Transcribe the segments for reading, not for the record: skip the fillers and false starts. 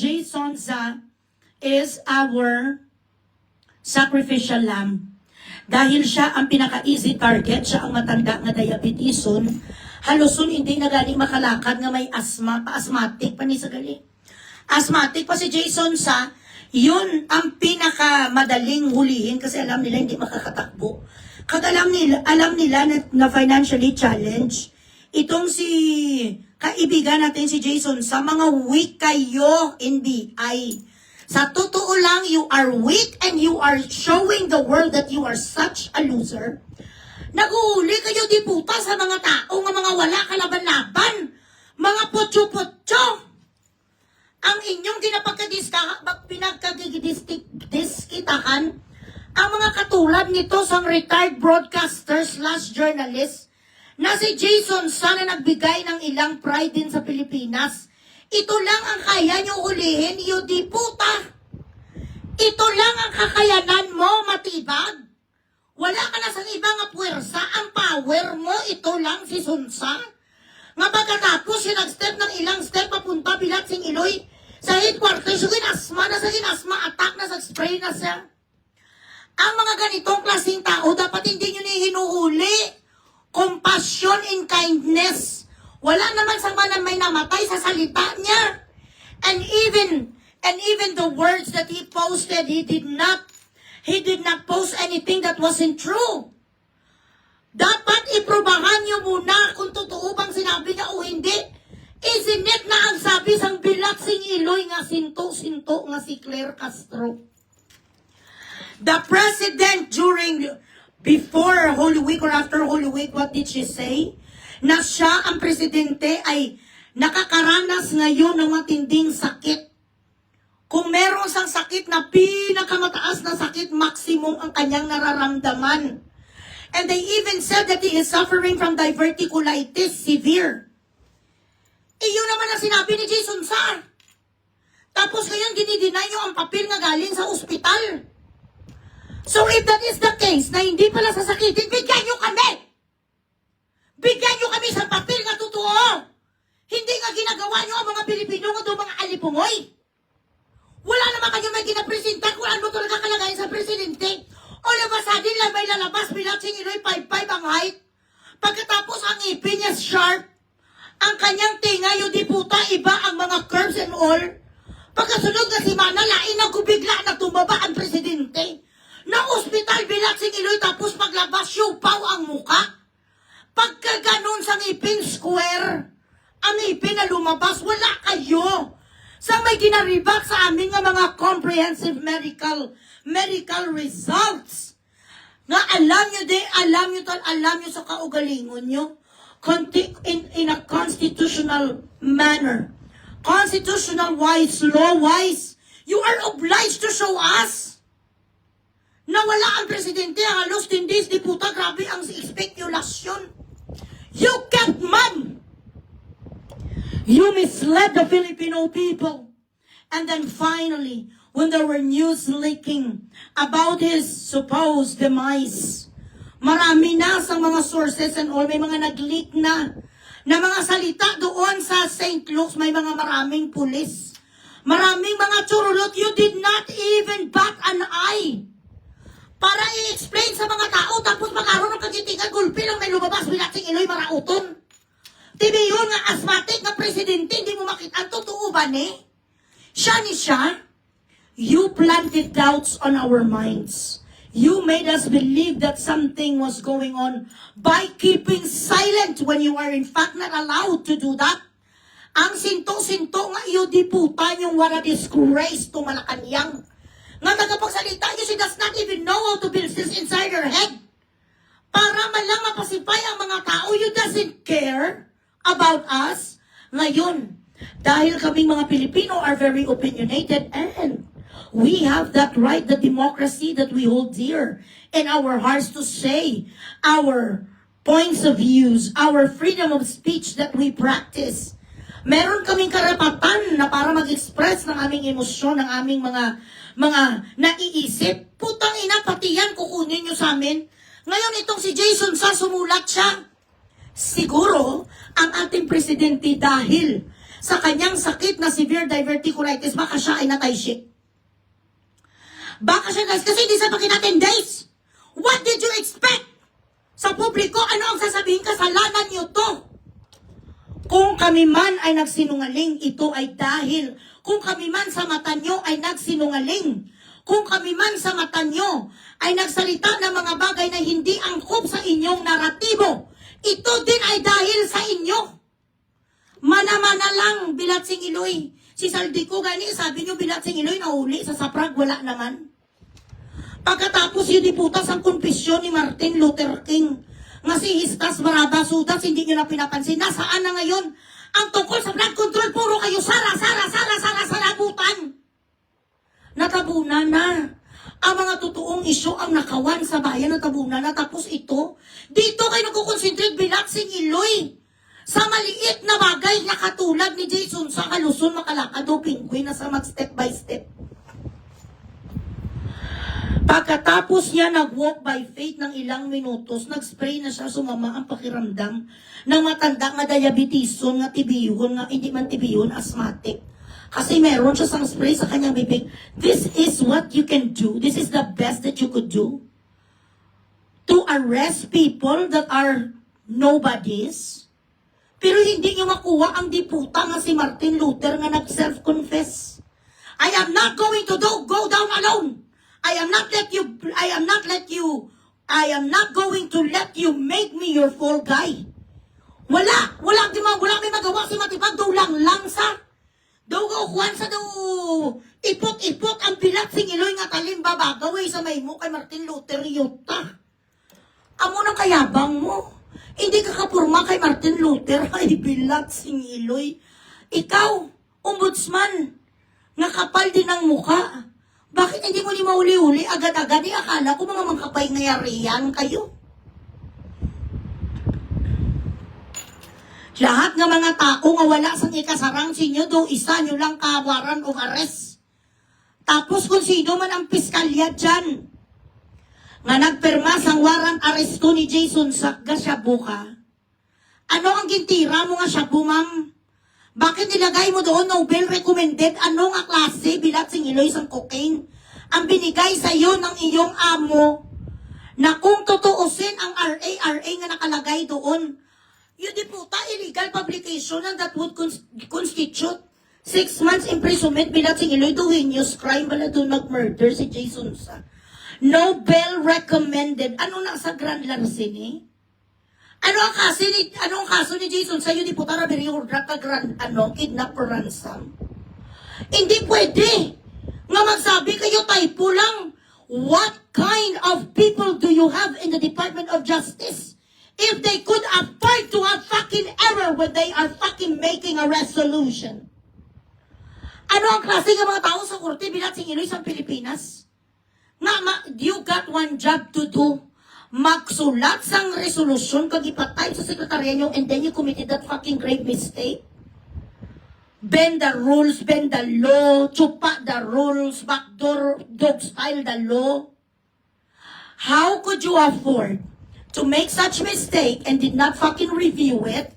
Jason Za is our sacrificial lamb. Dahil siya ang pinaka-easy target, siya ang matanda nga diabetison, haluson hindi na galing makalakad nga may asthma, pa-asthmatic pa ni sa gali. Asthmatic pa si Jason Za, yun ang pinaka-madaling hulihin kasi alam nila hindi makakatakbo. Kag alam nila na financially challenged, itong si kaibigan natin si Jason Za, mga weak kayo in BI. Sa totoo lang, you are weak and you are showing the world that you are such a loser. Naguhuli kayo di puta sa mga tao nga mga wala kalaban-laban. Mga potyo-potyo. Ang inyong pinagkagidiskitahan, ang mga katulad nito sa retired broadcaster / journalist na si Jason Za na nagbigay ng ilang pride din sa Pilipinas. Ito lang ang kaya nyo ulihin, you di puta. Ito lang ang kakayanan mo, matibag. Wala ka na sa ibang puwersa. Ang power mo, ito lang si Sunsa. Nga pagkatapos, sinag-step ng ilang step papunta bilat sing Iloy sa headquarters, yung ginasma na sa ginasma, attack na sa spray na siya. Ang mga ganitong klaseng tao, dapat hindi nyo ni hinuhuli. Compassion and kindness. Wala naman sa manan may namatay sa salita niya. And even the words that he posted, he did not post anything that wasn't true. Dapat iprobahan niyo muna kung totoo bang sinabi niya o hindi. Isn't it na ang sabi sang bilat sing Iloy nga sinto-sinto nga si Claire Castro. The president before Holy Week or after Holy Week, what did she say? Na siya, ang presidente, ay nakakaranas ngayon ng matinding sakit. Kung meron sang sakit na pinakamataas na sakit, maximum ang kanyang nararamdaman. And they even said that he is suffering from diverticulitis severe. Iyon naman ang sinabi ni Jason Za. Tapos ngayon, dinideny nyo ang papel nga galing sa ospital. So if that is the case, na hindi pala sasakitin, bigyan nyo kami! Bigyan nyo kami sa papel nga totoo. Hindi nga ginagawa nyo ang mga Pilipino nga doon mga alipungoy. Wala naman kayo may ginapresenta kung ano talaga kalagayan sa presidente. O labasadin lang may lalabas bilat sing Iloy 5'5" ang height. Pagkatapos ang ipin niya sharp. Ang kanyang tinga yung di puta iba ang mga curves and all. Pagkasunod na si Mana, lain na bigla na tumaba ang presidente. Na ospital bilat sing Iloy tapos paglabas siupaw ang muka. Pagka ganun sa ngipin square, ang ngipin na lumabas, wala kayo. Sa may ginaribak sa aming mga comprehensive medical results. Nga alam nyo sa kaugalingon nyo, in a constitutional manner, constitutional-wise, law-wise, you are obliged to show us na wala ang presidente, halos 10 days, di puta, grabe ang speculation. You kept mum. You misled the Filipino people. And then finally, when there were news leaking about his supposed demise, marami na sa mga sources and all, may mga nag-leak na mga salita doon sa St. Luke's, may mga maraming pulis. Maraming mga churulot, you did not even bat an eye para i-explain sa mga tao, tapos magkaroon ng kagitingan, gulpi lang may lumabas, bilat sing Iloy marauton. Tibi yun nga asthmatic na presidente, hindi mo makita. Ang totoo ba ni? Siya, you planted doubts on our minds. You made us believe that something was going on by keeping silent when you are in fact not allowed to do that. Ang sinto-sinto nga iyo di puta yung what a disgrace to Malacanang. Nga nagpagsalita niyo, she does not even know how to build this inside her head. Para man lang mapasipay ang mga tao, you doesn't care about us. Ngayon, dahil kaming mga Pilipino are very opinionated and we have that right, the democracy that we hold dear in our hearts to say our points of views, our freedom of speech that we practice. Meron kaming karapatan na para mag-express ng aming emosyon, ng aming mga naiisip. Putang ina, pati yan kukunin nyo sa amin. Ngayon itong si Jason Za, sumulat siya. Siguro, ang ating presidente dahil sa kanyang sakit na severe diverticulitis, baka siya ay natay-ship. Baka siya kasi hindi sa pakita 10 days. What did you expect? Sa publiko, ano ang sasabihin? Kasalanan niyo to. Kung kami man ay nagsinungaling, ito ay dahil. Kung kami man sa mata nyo ay nagsinungaling. Kung kami man sa mata nyo ay nagsalita ng mga bagay na hindi angkop sa inyong naratibo, ito din ay dahil sa inyo. Mana-mana lang, Bilatsing Iloy. Si Saldico gani, sabi nyo Bilatsing Iloy nahuli sa saprag, wala naman. Pagkatapos yung diputas ang kumpisyon ni Martin Luther King nga si Histas Barabas Sudas, hindi nyo na pinapansin. Nasaan na ngayon? Ang tungkol sa blood control, puro kayo sarabutan. Natabunan na. Ang mga totoong isyo ang nakawan sa bayan, natabunan na. Tapos ito, dito kayo nagkukonsentrate Bilatsing Iloy. Sa maliit na bagay na katulad ni Jason sa Kalusun, makalakad o Pingguin na sa mag-step by step. Pagkatapos niya nag-walk by faith ng ilang minutos, nag-spray na siya, sumama ang pakiramdam ng matanda nga diabetison, nga tibihon, nga hindi man tibihon, asthmatic. Kasi meron siya sang spray sa kanyang bibig. This is what you can do. This is the best that you could do. To arrest people that are nobodies. Pero hindi niyo makuha ang diputa nga si Martin Luther nga nag-self-confess. I am not going to go down alone. I am not going to let you make me your fall guy. Wala may magawa si Matipag, daw lang sa. Daw gaukuhan sa daw, ipot ang Bilatsing Iloy nga talim babagaway sa may mo kay Martin Luther Yuta. Amo na kayabang mo. Hindi ka kapurma kay Martin Luther, ay Bilatsing Iloy. Ikaw, ombudsman, nga kapal din ang muka. Bakit hindi mo ni mauli-uli agad-agad? Akala ko mga mangkapay ngayarihan kayo. Lahat ng mga tao nga wala sa ikasarang sinyo, do isa nyo lang kawaran o arrest. Tapos kung sino man ang piskalya dyan, nga nagperma sang warrant aresto ni Jason Sakga Shabu ka, ano ang gintira mo nga Shabu, ma'am? Bakit nilagay mo doon Nobel recommended? Ano nga klase Bilatsing Iloy sang cocaine? Ang binigay sa iyo ng iyong amo na kung tutuusin ang RA nga nakalagay doon, yun di puta, illegal publication and that would constitute 6 months imprisonment. Bilatsing Iloy, do heinous crime bala doon nag-murder si Jason sa Nobel recommended. Ano na sa Grand Larceny? Ano ang kaso ni Jason sa'yo, di po tara beriordra ka kidnap or ransom? Hindi pwede nga magsabi kayo typo lang. What kind of people do you have in the Department of Justice if they could afford to have fucking error when they are fucking making a resolution? Ano ang klase ng mga tao sa korte Bilatsing Iloy sa Pilipinas? You got one job to do. Magsulat sang resolusyon kag ipatay sa sekretarya nyo and then you committed that fucking grave mistake. Bend the rules, bend the law, chupa the rules, backdoor, dog style the law. How could you afford to make such mistake and did not fucking review it?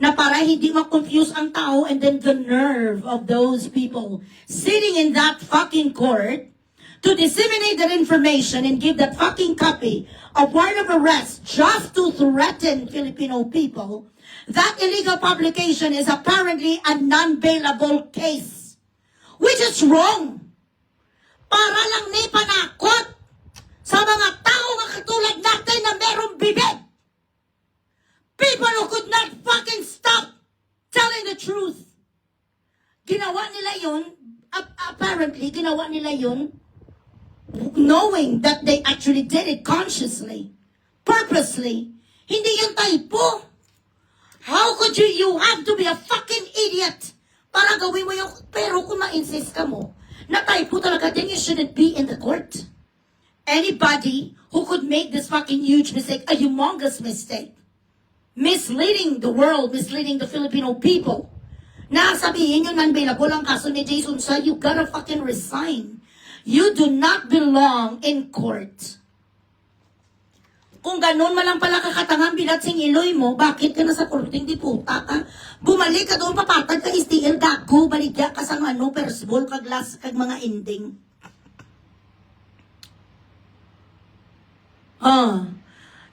Na para hindi ma-confuse ang tao, and then the nerve of those people sitting in that fucking court to disseminate that information and give that fucking copy of warrant of arrest just to threaten Filipino people. That illegal publication is apparently a non-bailable case, which is wrong. Para lang ni panakot sa mga tao nga katulad natin na merong bibig. People who could not fucking stop telling the truth. Ginawa nila yun, apparently, ginawa nila yun knowing that they actually did it consciously, purposely. Hindi yung typo. How could you have to be a fucking idiot para gawin mo yung, pero kung ma-insist ka mo, na typo talaga, then you shouldn't be in the court. Anybody who could make this fucking huge mistake, a humongous mistake, misleading the world, misleading the Filipino people, na sabihin nyo non-bailable ang kaso ni Jason Sa, you gotta fucking resign. You do not belong in court. Kung ganun man lang pala kakatangang bilat sing iloy mo, bakit ka nasa korting diputa ka? Bumalik ka doon, papatag ka STL, gago, baligya ka sa ano, persbol, kaglas, kag mga ending.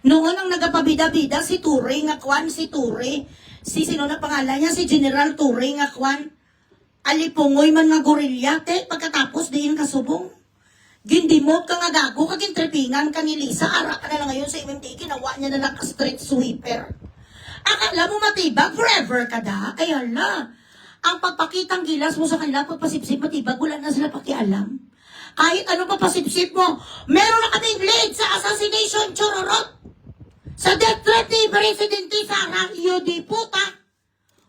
Noon ang nagapabida-bida si Ture nga kwan, si Ture. Si sino na pangalan niya? Si General Ture nga kwan. Alipungoy man nga gorilya, te, pagkatapos diin kasubong. Gindimot ka nga gago, kagintrepingan ka ni Lisa, ara ka na lang ngayon sa MMDA, ginawa niya na lang ka-street sweeper. Akala mo matibag, forever ka da? Ay hala, ang pagpakitang gilas mo sa kanila, pagpasipsip matibag, wala na sila pakialam. Kahit ano pa pasipsip mo, meron na kaming lead sa assassination, chororot. Sa death threat ni Presidente Sara, iyo di puta.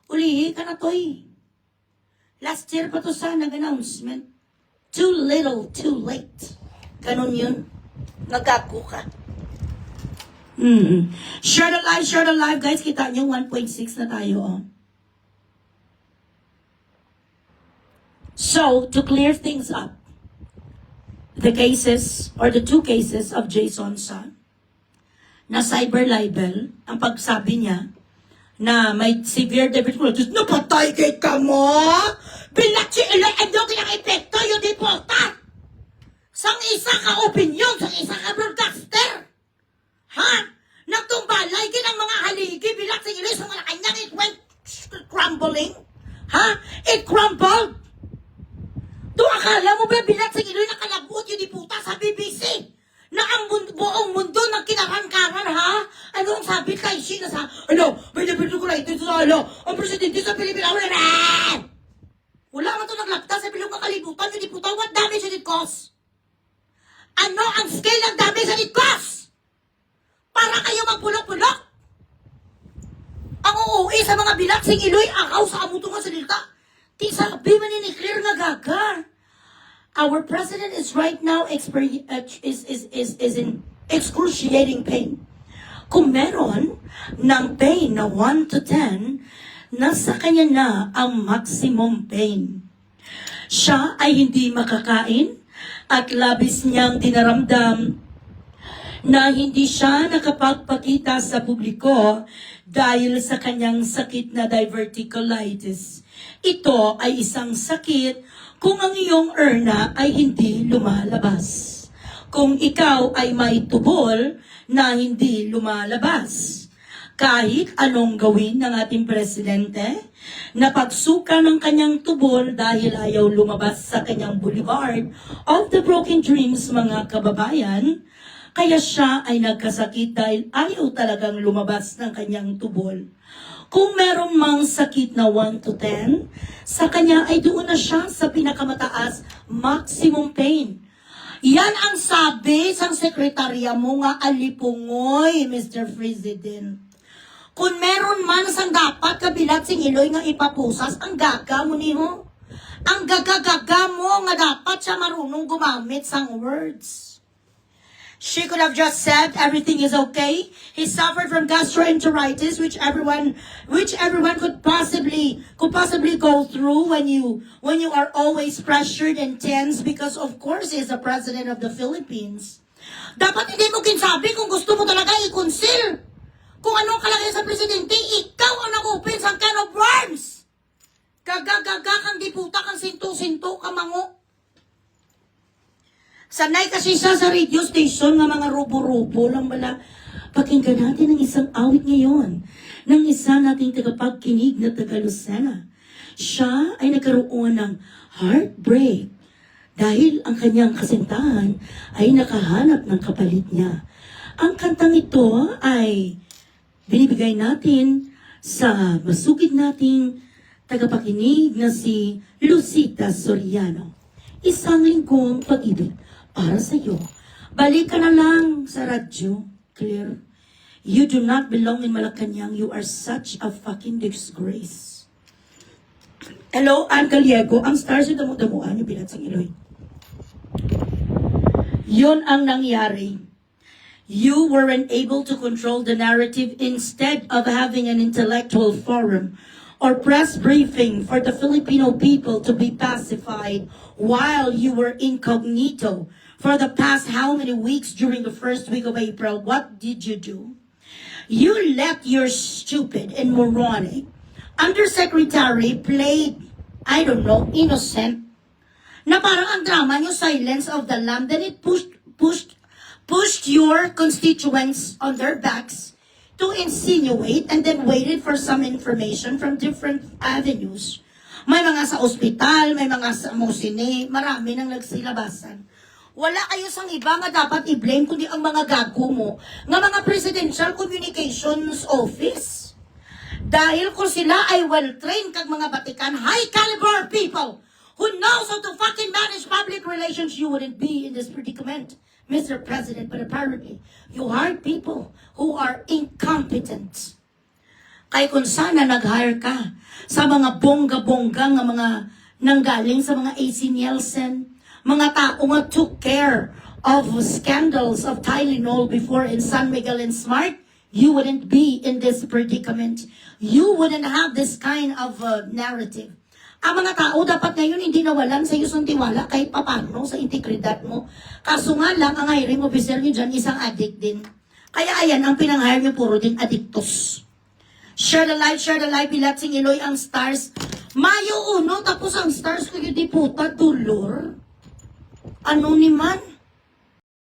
Ulihi ka na to'y. Last year pa to sa nag-announcement. Too little, too late. Ganon yun. Nagago ka. Share the live, guys. Kita nyo, 1.6 na tayo, oh. So, to clear things up, the cases, or the two cases of Jason Son, na cyber libel, ang pagsabi niya, na may severe difficulties, napatay kay ka mo! Bilat si Eloy, ano kayang epekto, yun di porta! Sang isa ka opinion, sang isa ka broadcaster! Ha? Nagtumbalay ginang mga haligi, bilat si Eloy, sa mga kanyang, it went crumbling? Ha? It crumbled? Doon akala mo ba bilat si Eloy nakalabot yun di puta sa BBC? Na ang buong mundo ng kinarangkaran, ha? Ano ang sabi kay Sheena sa, may napito ko na ito sa, ang presidente sa Pilipinas, wala man ito naglapta sa bilog makalibutan, yung diputa, what damage did it cause? Ano ang scale ng damage did it cause? Para kayo magpulok-pulok? Ang uuwi sa mga bilaksing iloy, akaw sa amuto nga salita. Di sabi man ni clear nga gaga. Our president is right now is in excruciating pain. Kung meron ng pain na 1 to 10, nasa kanya na ang maximum pain. Siya ay hindi makakain at labis niyang dinaramdam na hindi siya nakapagpakita sa publiko dahil sa kanyang sakit na diverticulitis. Ito ay isang sakit kung ang iyong urna ay hindi lumalabas. Kung ikaw ay may tubol na hindi lumalabas. Kahit anong gawin ng ating presidente, na pagsuka ng kanyang tubol dahil ayaw lumabas sa kanyang boulevard of the broken dreams, mga kababayan, kaya siya ay nagkasakit dahil ayaw talagang lumabas ng kanyang tubol. Kung meron mang sakit na 1 to 10, sa kanya ay doon na siya sa pinakamataas, maximum pain. Yan ang sabi sa sekretarya mo nga alipungoy, Mr. President. Kung meron man sang dapat kabilat sing iloy nga ipapusas, ang gaga mo niyo. Ang gaga-gaga mo nga dapat siya marunong gumamit sang words. She could have just said everything is okay. He suffered from gastroenteritis, which everyone could possibly go through when you are always pressured and tense because of course he's the president of the Philippines. Dapat hindi mo kinsabi kung gusto mo talaga i-conceal. Kung anong kalagay sa presidente, ikaw ang nag-open sa can of worms. Gaga-gaga kang diputa, kang sinto-sinto, kamango. Sanay kasi siya sa radio station nga mga rubo-rubo lang wala. Pakinggan natin ang isang awit ngayon ng isa nating tagapagkinig na taga Lucena. Siya ay nagkaroon ng heartbreak dahil ang kanyang kasintahan ay nakahanap ng kapalit niya. Ang kantang ito ay binibigay natin sa masugid nating tagapakinig na si Lucita Soriano. Isang linggong pag-ibig para sa iyo. Balik ka na lang sa radyo, Clear. You do not belong in Malacanang. You are such a fucking disgrace. Hello, Ann Gallego. Ang stars yung damo-damuan yung bilat sa Iloy. Yun ang nangyari. You weren't able to control the narrative instead of having an intellectual forum or press briefing for the Filipino people to be pacified while you were incognito for the past how many weeks during the first week of April? What did you do? You let your stupid and moronic undersecretary play, I don't know, innocent, na parang ang drama nyo, Silence of the Lamb, then it pushed your constituents on their backs to insinuate and then waited for some information from different avenues. May mga sa ospital, may mga sa musine, marami nang nagsilabasan. Wala kayo sang iba nga dapat i-blame kundi ang mga gago mo nga mga Presidential Communications Office. Dahil kung sila ay well-trained kag mga batikan, high-caliber people who knows how to fucking manage public relations, you wouldn't be in this predicament, Mr. President. But apparently, you hired people who are incompetent. Kaya kung sana nag-hire ka sa mga bongga-bongga nga mga nanggaling sa mga AC Nielsen, mga tao nga took care of scandals of Tylenol before in San Miguel and Smart, you wouldn't be in this predicament. You wouldn't have this kind of narrative. Ang mga tao dapat ngayon hindi nawalan sa iyong tiwala kahit papano sa integridad mo. Kaso nga lang, ang hiring officer nyo dyan isang addict din. Kaya ayan, ang pinang-hire nyo puro din addictos. Share the life, Pilatsing Iloy ang stars. Mayo 1, tapos ang stars ko yung diputa, dulor. Ano ni man?